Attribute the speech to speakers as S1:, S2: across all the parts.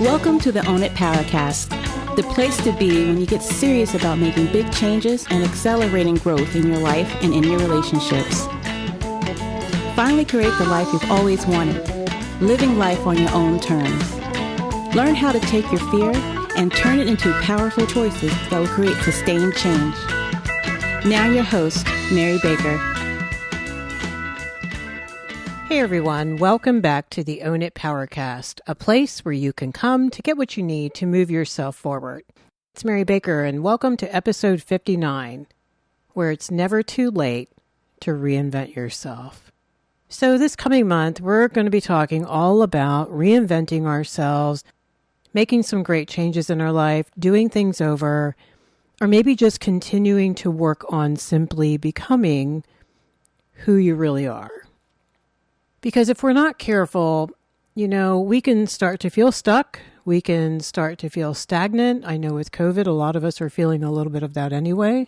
S1: Welcome to the Own It Powercast, the place to be when you get serious about making big changes and accelerating growth in your life and in your relationships. Finally create the life you've always wanted, living life on your own terms. Learn how to take your fear and turn it into powerful choices that will create sustained change. Now your host, Mary Baker.
S2: Hey everyone, welcome back to the Own It Powercast, a place where you can come to get what you need to move yourself forward. It's Mary Baker, and welcome to episode 59, where it's never too late to reinvent yourself. So this coming month, we're going to be talking all about reinventing ourselves, making some great changes in our life, doing things over, or maybe just continuing to work on simply becoming who you really are. Because if we're not careful, we can start to feel stuck. We can start to feel stagnant. I know with COVID, a lot of us are feeling a little bit of that anyway.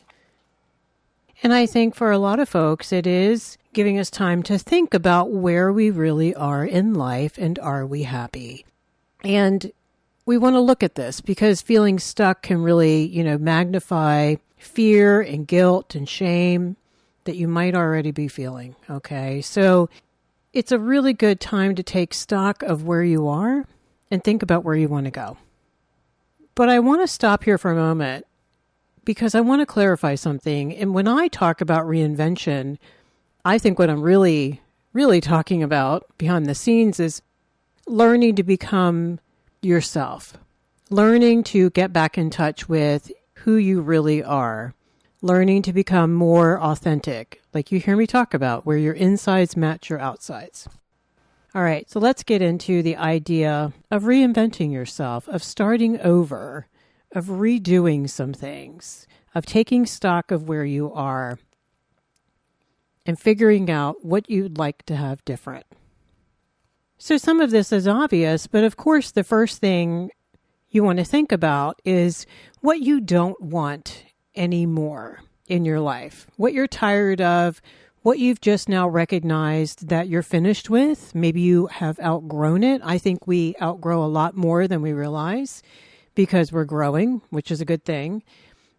S2: And I think for a lot of folks, it is giving us time to think about where we really are in life and are we happy? And we want to look at this because feeling stuck can really, magnify fear and guilt and shame that you might already be feeling. Okay, so it's a really good time to take stock of where you are and think about where you want to go. But I want to stop here for a moment because I want to clarify something. And when I talk about reinvention, I think what I'm really, really talking about behind the scenes is learning to become yourself, learning to get back in touch with who you really are, learning to become more authentic, like you hear me talk about, where your insides match your outsides. All right, so let's get into the idea of reinventing yourself, of starting over, of redoing some things, of taking stock of where you are and figuring out what you'd like to have different. So some of this is obvious, but of course the first thing you want to think about is what you don't want anymore in your life, what you're tired of, what you've just now recognized that you're finished with. Maybe you have outgrown it. I think we outgrow a lot more than we realize because we're growing, which is a good thing.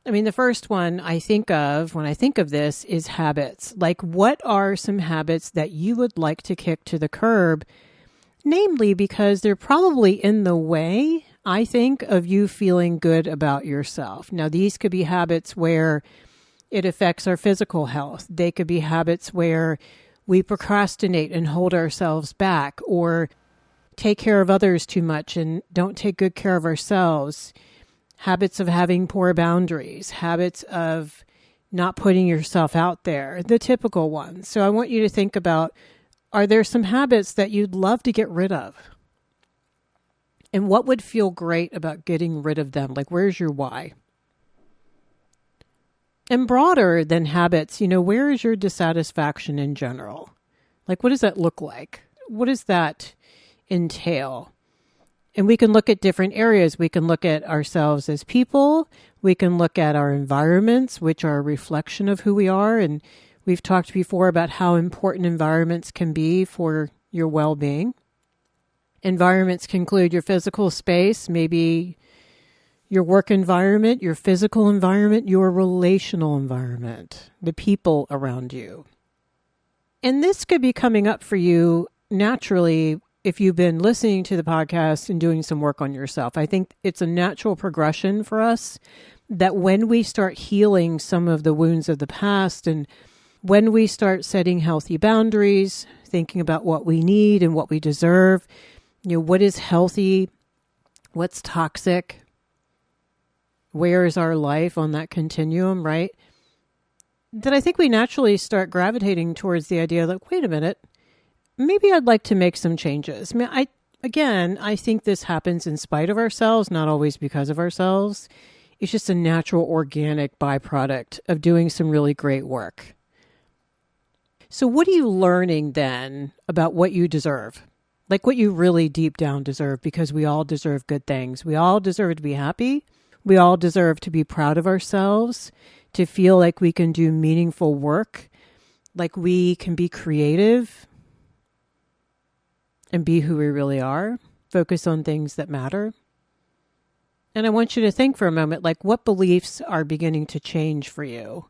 S2: I mean, the first one I think of when I think of this is habits. Like, what are some habits that you would like to kick to the curb? Namely, because they're probably in the way, I think, of you feeling good about yourself. Now, these could be habits where it affects our physical health. They could be habits where we procrastinate and hold ourselves back or take care of others too much and don't take good care of ourselves. Habits of having poor boundaries, habits of not putting yourself out there, the typical ones. So I want you to think about, are there some habits that you'd love to get rid of? And what would feel great about getting rid of them? Like, where's your why? And broader than habits, where is your dissatisfaction in general? Like, what does that look like? What does that entail? And we can look at different areas. We can look at ourselves as people. We can look at our environments, which are a reflection of who we are. And we've talked before about how important environments can be for your well-being. Environments can include your physical space, maybe your work environment, your physical environment, your relational environment, the people around you. And this could be coming up for you naturally if you've been listening to the podcast and doing some work on yourself. I think it's a natural progression for us that when we start healing some of the wounds of the past and when we start setting healthy boundaries, thinking about what we need and what we deserve, what is healthy, what's toxic, where is our life on that continuum, right? That I think we naturally start gravitating towards the idea like, wait a minute, maybe I'd like to make some changes. I think this happens in spite of ourselves, not always because of ourselves. It's just a natural, organic byproduct of doing some really great work. So what are you learning then about what you deserve? Like what you really deep down deserve, because we all deserve good things. We all deserve to be happy. We all deserve to be proud of ourselves, to feel like we can do meaningful work, like we can be creative and be who we really are. focus on things that matter. And I want you to think for a moment, like, what beliefs are beginning to change for you?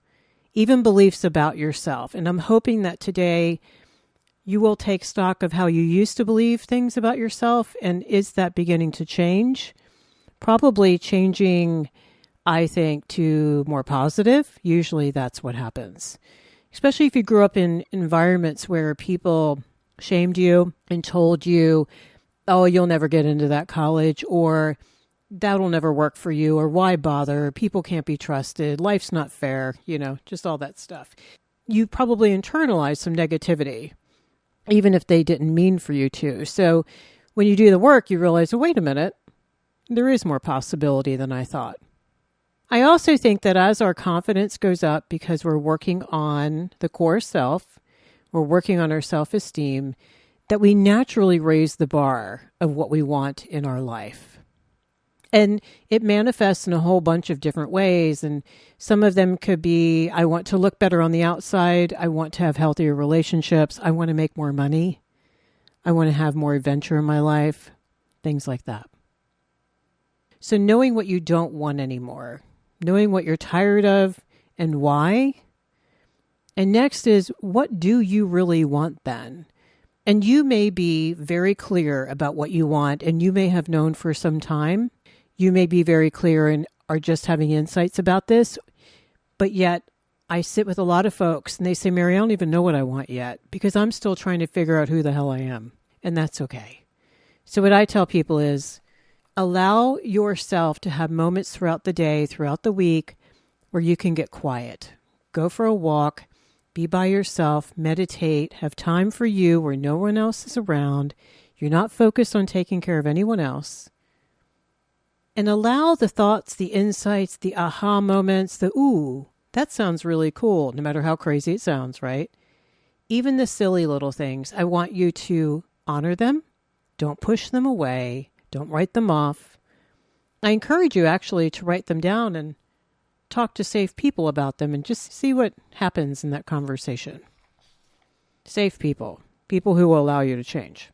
S2: Even beliefs about yourself. And I'm hoping that today you will take stock of how you used to believe things about yourself. And is that beginning to change? Probably changing, I think, to more positive. Usually that's what happens. Especially if you grew up in environments where people shamed you and told you, oh, you'll never get into that college, or that'll never work for you, or why bother? People can't be trusted. Life's not fair, just all that stuff. You probably internalized some negativity, even if they didn't mean for you to. So when you do the work, you realize, oh, wait a minute, there is more possibility than I thought. I also think that as our confidence goes up because we're working on the core self, we're working on our self-esteem, that we naturally raise the bar of what we want in our life. And it manifests in a whole bunch of different ways. And some of them could be, I want to look better on the outside. I want to have healthier relationships. I want to make more money. I want to have more adventure in my life. Things like that. So knowing what you don't want anymore, knowing what you're tired of and why. And next is, what do you really want then? And you may be very clear about what you want, and you may have known for some time. You may be very clear and are just having insights about this, but yet I sit with a lot of folks and they say, Mary, I don't even know what I want yet because I'm still trying to figure out who the hell I am. And that's okay. So what I tell people is allow yourself to have moments throughout the day, throughout the week, where you can get quiet. Go for a walk, be by yourself, meditate, have time for you where no one else is around. You're not focused on taking care of anyone else. And allow the thoughts, the insights, the aha moments, the ooh, that sounds really cool, no matter how crazy it sounds, right? Even the silly little things, I want you to honor them. Don't push them away. Don't write them off. I encourage you actually to write them down and talk to safe people about them and just see what happens in that conversation. Safe people, people who will allow you to change.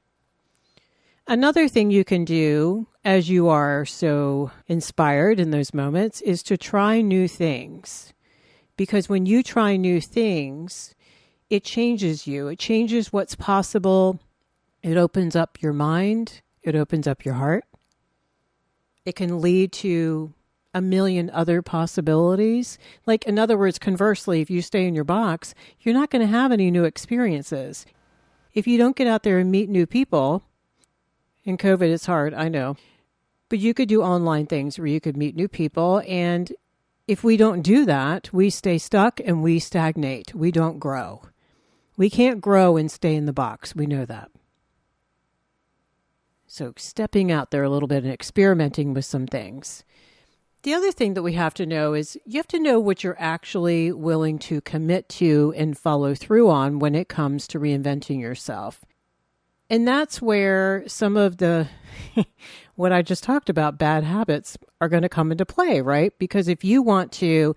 S2: Another thing you can do as you are so inspired in those moments is to try new things. Because when you try new things, it changes you. It changes what's possible. It opens up your mind. It opens up your heart. It can lead to a million other possibilities. Like, in other words, conversely, if you stay in your box, you're not going to have any new experiences. If you don't get out there and meet new people, in COVID, it's hard, I know. But you could do online things where you could meet new people. And if we don't do that, we stay stuck and we stagnate. We don't grow. We can't grow and stay in the box. We know that. So stepping out there a little bit and experimenting with some things. The other thing that we have to know is you have to know what you're actually willing to commit to and follow through on when it comes to reinventing yourself. And that's where some of the, what I just talked about, bad habits are going to come into play, right? Because if you want to,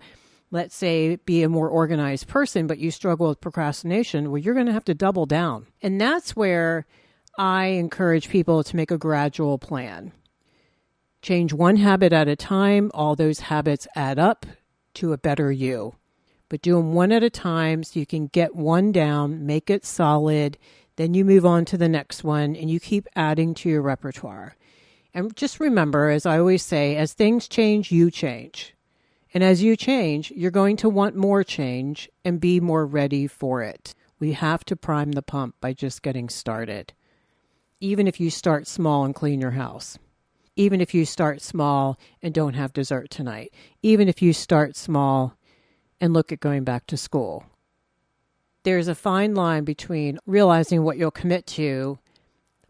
S2: let's say, be a more organized person, but you struggle with procrastination, well, you're going to have to double down. And that's where I encourage people to make a gradual plan. Change one habit at a time. All those habits add up to a better you. But do them one at a time so you can get one down, make it solid. Then you move on to the next one and you keep adding to your repertoire. And just remember, as I always say, as things change, you change. And as you change, you're going to want more change and be more ready for it. We have to prime the pump by just getting started. Even if you start small and clean your house. Even if you start small and don't have dessert tonight. Even if you start small and look at going back to school. There's a fine line between realizing what you'll commit to,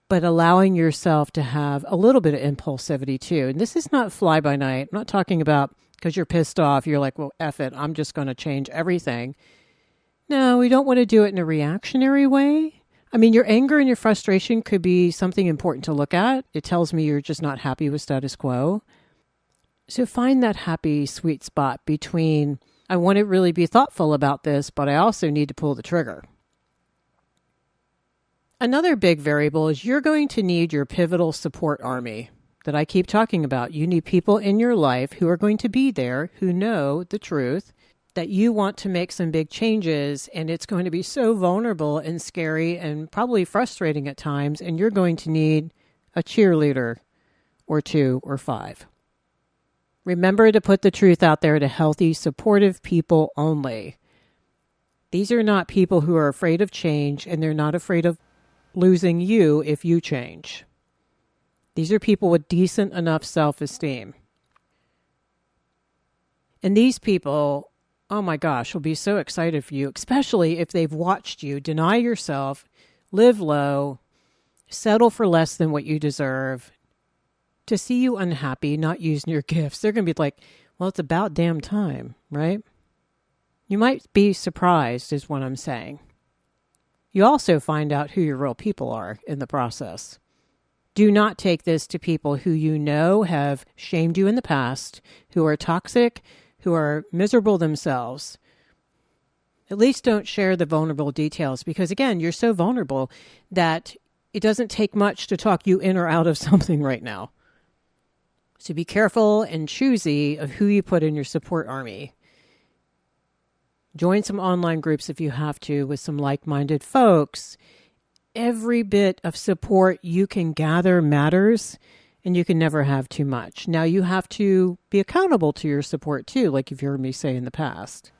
S2: but allowing yourself to have a little bit of impulsivity too. And this is not fly by night. I'm not talking about because you're pissed off. You're like, well, F it. I'm just going to change everything. No, we don't want to do it in a reactionary way. I mean, your anger and your frustration could be something important to look at. It tells me you're just not happy with status quo. So find that happy, sweet spot between, I want to really be thoughtful about this, but I also need to pull the trigger. Another big variable is you're going to need your pivotal support army that I keep talking about. You need people in your life who are going to be there, who know the truth, that you want to make some big changes, and it's going to be so vulnerable and scary and probably frustrating at times, and you're going to need a cheerleader or 2 or 5. Remember to put the truth out there to healthy, supportive people only. These are not people who are afraid of change, and they're not afraid of losing you if you change. These are people with decent enough self-esteem. And these people, oh my gosh, will be so excited for you, especially if they've watched you deny yourself, live low, settle for less than what you deserve, to see you unhappy, not using your gifts. They're going to be like, well, it's about damn time, right? You might be surprised is what I'm saying. You also find out who your real people are in the process. Do not take this to people who you know have shamed you in the past, who are toxic, who are miserable themselves. At least don't share the vulnerable details because, again, you're so vulnerable that it doesn't take much to talk you in or out of something right now. So be careful and choosy of who you put in your support army. Join some online groups if you have to with some like-minded folks. Every bit of support you can gather matters, and you can never have too much. Now, you have to be accountable to your support too, like you've heard me say in the past.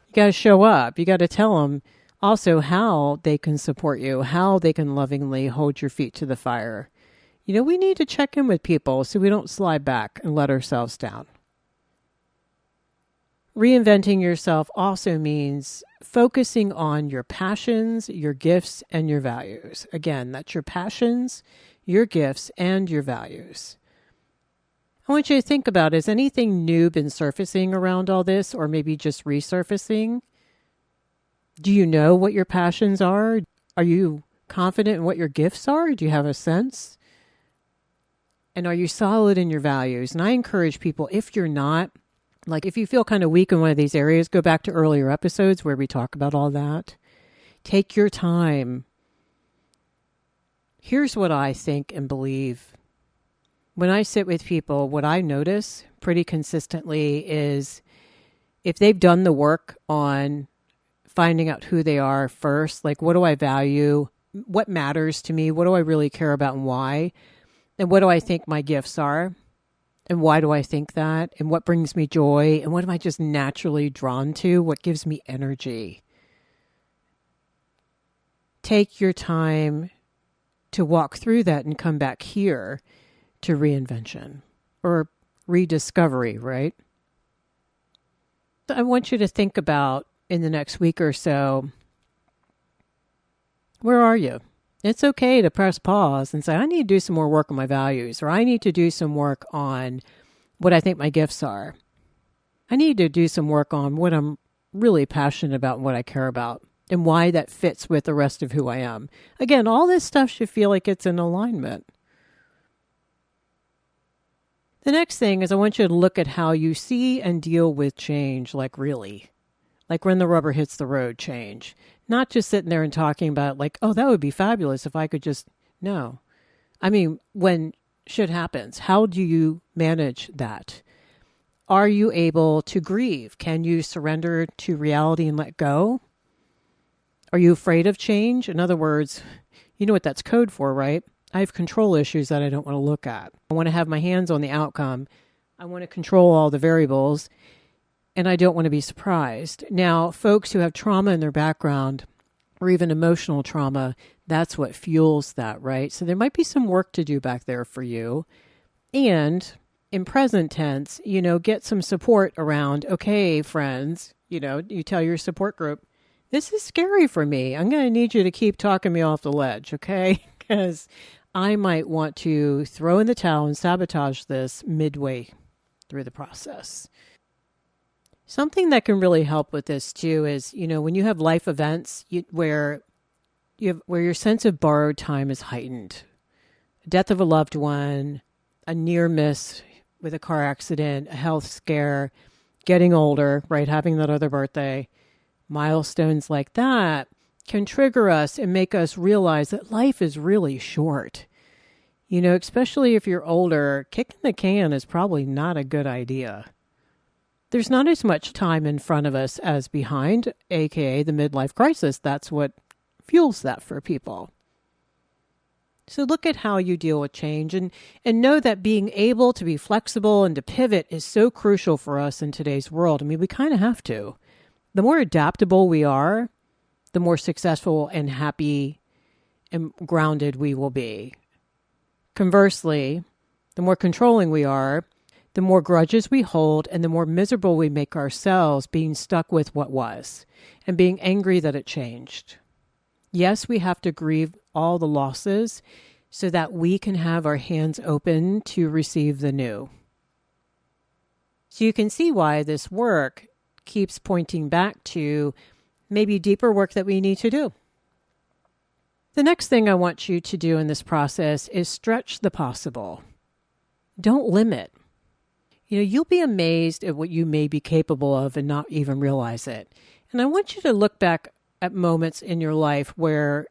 S2: You got to show up. You got to tell them also how they can support you, how they can lovingly hold your feet to the fire. You know, we need to check in with people so we don't slide back and let ourselves down. Reinventing yourself also means focusing on your passions, your gifts, and your values. Again, that's your passions, your gifts, and your values. I want you to think about, has anything new been surfacing around all this, or maybe just resurfacing? Do you know what your passions are? Are you confident in what your gifts are? Do you have a sense? And are you solid in your values? And I encourage people, if you're not, like if you feel kind of weak in one of these areas, go back to earlier episodes where we talk about all that. Take your time. Here's what I think and believe. When I sit with people, what I notice pretty consistently is if they've done the work on finding out who they are first, like what do I value, what matters to me, what do I really care about and why, and what do I think my gifts are? And why do I think that? And what brings me joy? And what am I just naturally drawn to? What gives me energy? Take your time to walk through that and come back here to reinvention or rediscovery, right? So I want you to think about in the next week or so, where are you? It's okay to press pause and say, I need to do some more work on my values, or I need to do some work on what I think my gifts are. I need to do some work on what I'm really passionate about and what I care about and why that fits with the rest of who I am. Again, all this stuff should feel like it's in alignment. The next thing is I want you to look at how you see and deal with change, like really. Like when the rubber hits the road change. Not just sitting there and talking about like, oh, that would be fabulous if I could just, no. I mean, when shit happens, how do you manage that? Are you able to grieve? Can you surrender to reality and let go? Are you afraid of change? In other words, you know what that's code for, right? I have control issues that I don't want to look at. I want to have my hands on the outcome. I want to control all the variables. And I don't want to be surprised. Now, folks who have trauma in their background or even emotional trauma, that's what fuels that, right? So there might be some work to do back there for you. And in present tense, get some support around, okay, friends, you tell your support group, this is scary for me. I'm going to need you to keep talking me off the ledge, okay? Because I might want to throw in the towel and sabotage this midway through the process. Something that can really help with this too is, when you have life events where your sense of borrowed time is heightened, death of a loved one, a near miss with a car accident, a health scare, getting older, right, having that other birthday, milestones like that, can trigger us and make us realize that life is really short. You know, especially if you're older, kicking the can is probably not a good idea. There's not as much time in front of us as behind, aka the midlife crisis. That's what fuels that for people. So look at how you deal with change and know that being able to be flexible and to pivot is so crucial for us in today's world. I mean, we kind of have to. The more adaptable we are, the more successful and happy and grounded we will be. Conversely, the more controlling we are, the more grudges we hold, and the more miserable we make ourselves being stuck with what was and being angry that it changed. Yes, we have to grieve all the losses so that we can have our hands open to receive the new. So you can see why this work keeps pointing back to maybe deeper work that we need to do. The next thing I want you to do in this process is stretch the possible. Don't limit. You know, you'll be amazed at what you may be capable of and not even realize it. And I want you to look back at moments in your life where,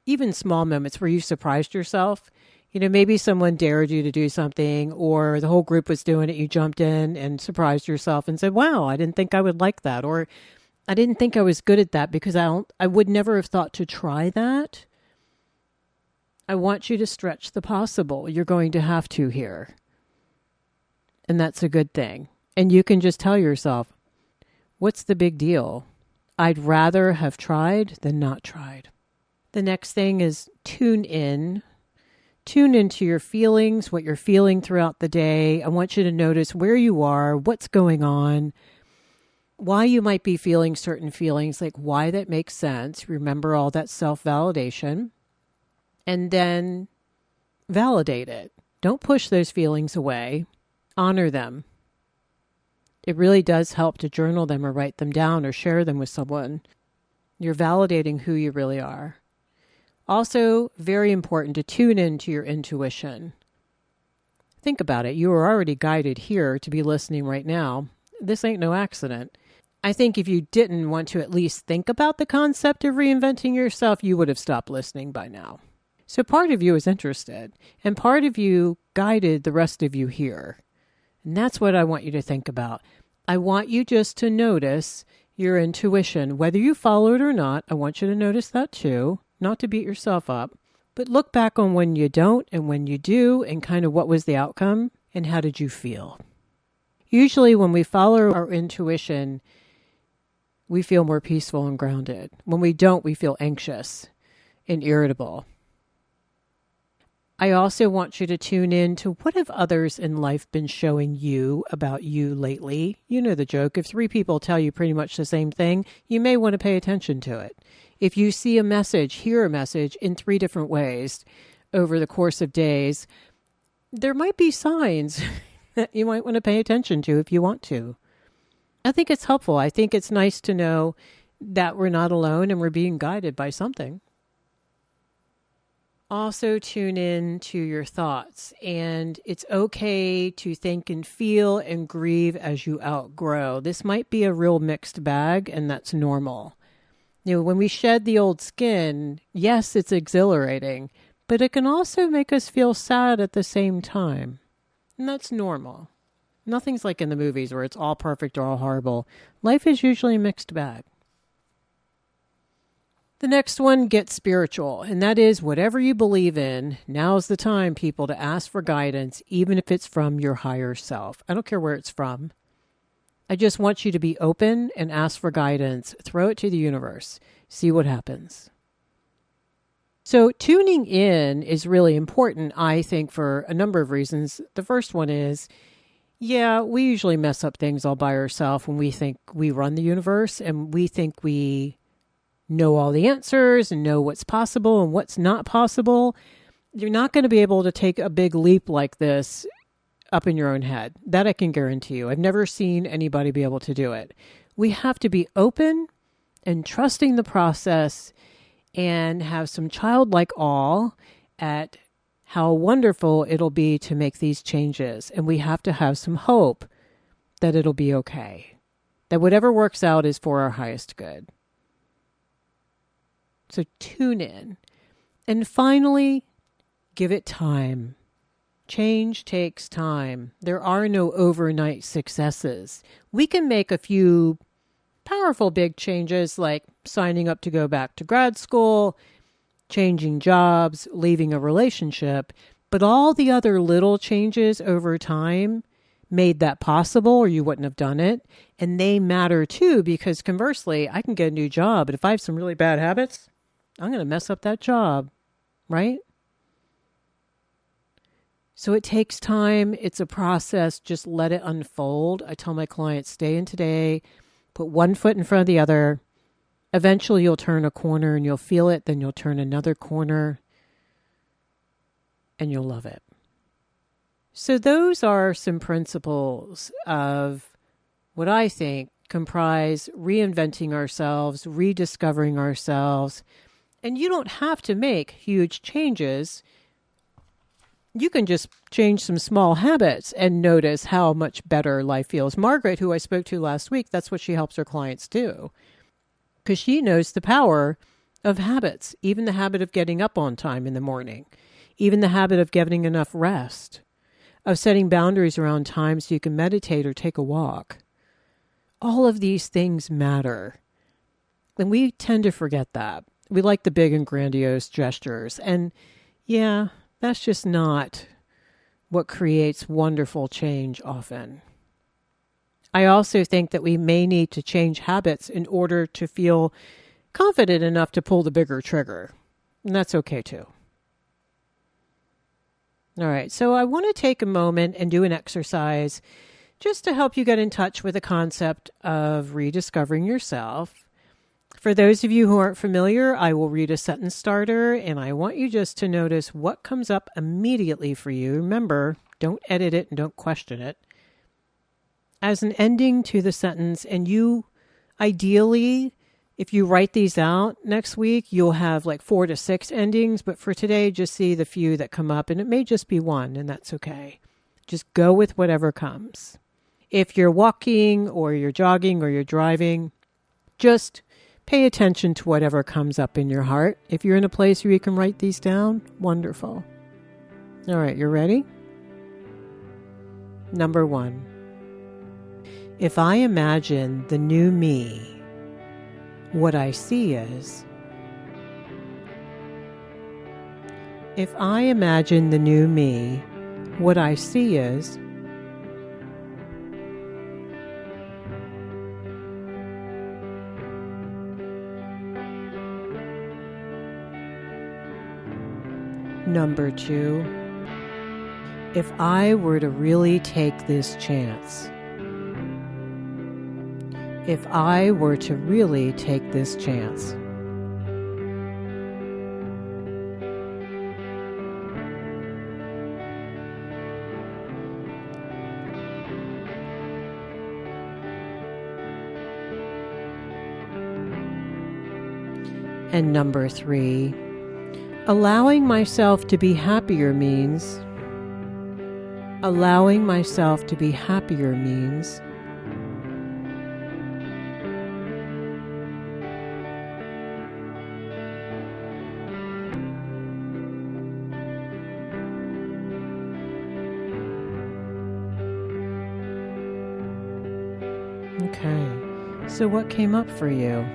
S2: even small moments where you surprised yourself. You know, maybe someone dared you to do something or the whole group was doing it. You jumped in and surprised yourself and said, wow, I didn't think I would like that. Or I didn't think I was good at that because I would never have thought to try that. I want you to stretch the possible. You're going to have to here. And that's a good thing. And you can just tell yourself, what's the big deal? I'd rather have tried than not tried. The next thing is tune in. Tune into your feelings, what you're feeling throughout the day. I want you to notice where you are, what's going on, why you might be feeling certain feelings, like why that makes sense. Remember all that self-validation. And then validate it. Don't push those feelings away. Honor them. It really does help to journal them or write them down or share them with someone. You're validating who you really are. Also, very important to tune into your intuition. Think about it. You are already guided here to be listening right now. This ain't no accident. I think if you didn't want to at least think about the concept of reinventing yourself, you would have stopped listening by now. So part of you is interested, and part of you guided the rest of you here. And that's what I want you to think about. I want you just to notice your intuition. Whether you follow it or not, I want you to notice that too. Not to beat yourself up, but look back on when you don't and when you do and kind of what was the outcome and how did you feel? Usually when we follow our intuition, we feel more peaceful and grounded. When we don't, we feel anxious and irritable. I also want you to tune in to what have others in life been showing you about you lately. You know the joke. If 3 people tell you pretty much the same thing, you may want to pay attention to it. If you see a message, hear a message in 3 different ways over the course of days, there might be signs that you might want to pay attention to if you want to. I think it's helpful. I think it's nice to know that we're not alone and we're being guided by something. Also tune in to your thoughts, and it's okay to think and feel and grieve as you outgrow. This might be a real mixed bag, and that's normal. You know, when we shed the old skin, yes, it's exhilarating, but it can also make us feel sad at the same time. And that's normal. Nothing's like in the movies where it's all perfect or all horrible. Life is usually a mixed bag. The next one, get spiritual, and that is whatever you believe in, now's the time, people, to ask for guidance, even if it's from your higher self. I don't care where it's from. I just want you to be open and ask for guidance. Throw it to the universe. See what happens. So tuning in is really important, I think, for a number of reasons. The first one is, yeah, we usually mess up things all by ourselves when we think we run the universe and we think we know all the answers and know what's possible and what's not possible. You're not going to be able to take a big leap like this up in your own head. That I can guarantee you. I've never seen anybody be able to do it. We have to be open and trusting the process and have some childlike awe at how wonderful it'll be to make these changes. And we have to have some hope that it'll be okay. That whatever works out is for our highest good. So tune in. And finally, give it time. Change takes time. There are no overnight successes. We can make a few powerful big changes like signing up to go back to grad school, changing jobs, leaving a relationship, but all the other little changes over time made that possible or you wouldn't have done it. And they matter too, because conversely, I can get a new job, but if I have some really bad habits, I'm going to mess up that job, right? So it takes time. It's a process. Just let it unfold. I tell my clients, stay in today, put one foot in front of the other. Eventually you'll turn a corner and you'll feel it. Then you'll turn another corner and you'll love it. So those are some principles of what I think comprise reinventing ourselves, rediscovering ourselves. And you don't have to make huge changes. You can just change some small habits and notice how much better life feels. Margaret, who I spoke to last week, that's what she helps her clients do. Because she knows the power of habits, even the habit of getting up on time in the morning, even the habit of getting enough rest, of setting boundaries around time so you can meditate or take a walk. All of these things matter. And we tend to forget that. We like the big and grandiose gestures. And yeah, that's just not what creates wonderful change often. I also think that we may need to change habits in order to feel confident enough to pull the bigger trigger. And that's okay too. All right, so I want to take a moment and do an exercise just to help you get in touch with the concept of rediscovering yourself. For those of you who aren't familiar, I will read a sentence starter, and I want you just to notice what comes up immediately for you. Remember, don't edit it and don't question it. As an ending to the sentence, and you, ideally, if you write these out next week, you'll have like 4 to 6 endings, but for today, just see the few that come up, and it may just be one, and that's okay. Just go with whatever comes. If you're walking, or you're jogging, or you're driving, just pay attention to whatever comes up in your heart. If you're in a place where you can write these down, wonderful. All right, you ready? Number 1. If I imagine the new me, what I see is. If I imagine the new me, what I see is. Number 2, if I were to really take this chance. If I were to really take this chance. And number 3, allowing myself to be happier means. Allowing myself to be happier means. Okay, so what came up for you?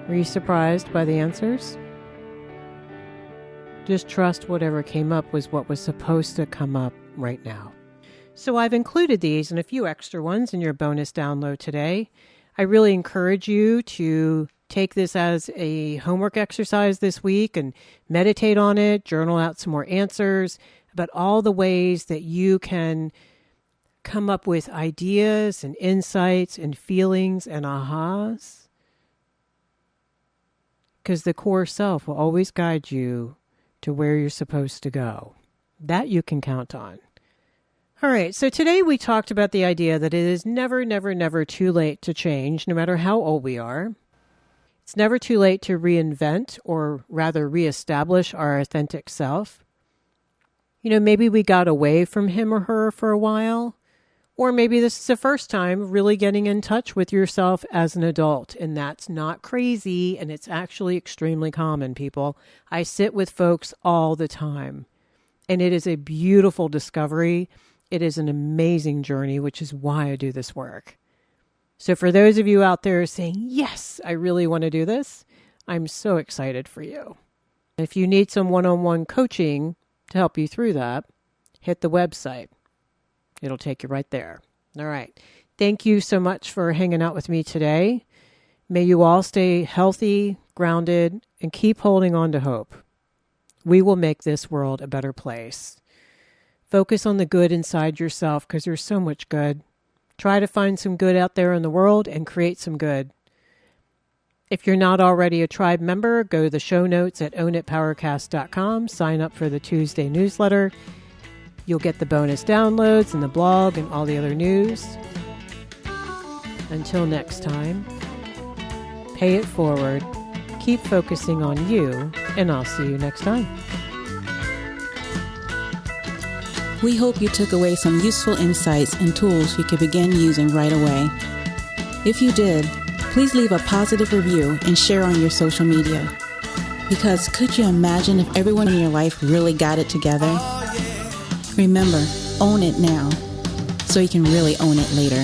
S2: Were you surprised by the answers? Just trust whatever came up was what was supposed to come up right now. So I've included these and a few extra ones in your bonus download today. I really encourage you to take this as a homework exercise this week and meditate on it, journal out some more answers about all the ways that you can come up with ideas and insights and feelings and ahas. Because the core self will always guide you to where you're supposed to go. That you can count on. All right, so today we talked about the idea that it is never, never, never too late to change, no matter how old we are. It's never too late to reinvent, or rather reestablish our authentic self. You know, maybe we got away from him or her for a while, Or maybe this is the first time really getting in touch with yourself as an adult, and that's not crazy, and it's actually extremely common, people. I sit with folks all the time, and it is a beautiful discovery. It is an amazing journey, which is why I do this work. So for those of you out there saying, yes, I really want to do this, I'm so excited for you. If you need some one-on-one coaching to help you through that, hit the website. It'll take you right there. All right. Thank you so much for hanging out with me today. May you all stay healthy, grounded, and keep holding on to hope. We will make this world a better place. Focus on the good inside yourself because there's so much good. Try to find some good out there in the world and create some good. If you're not already a tribe member, go to the show notes at ownitpowercast.com. Sign up for the Tuesday newsletter. You'll get the bonus downloads and the blog and all the other news. Until next time, pay it forward, keep focusing on you, and I'll see you next time.
S1: We hope you took away some useful insights and tools you could begin using right away. If you did, please leave a positive review and share on your social media. Because could you imagine if everyone in your life really got it together? Remember, own it now, so you can really own it later.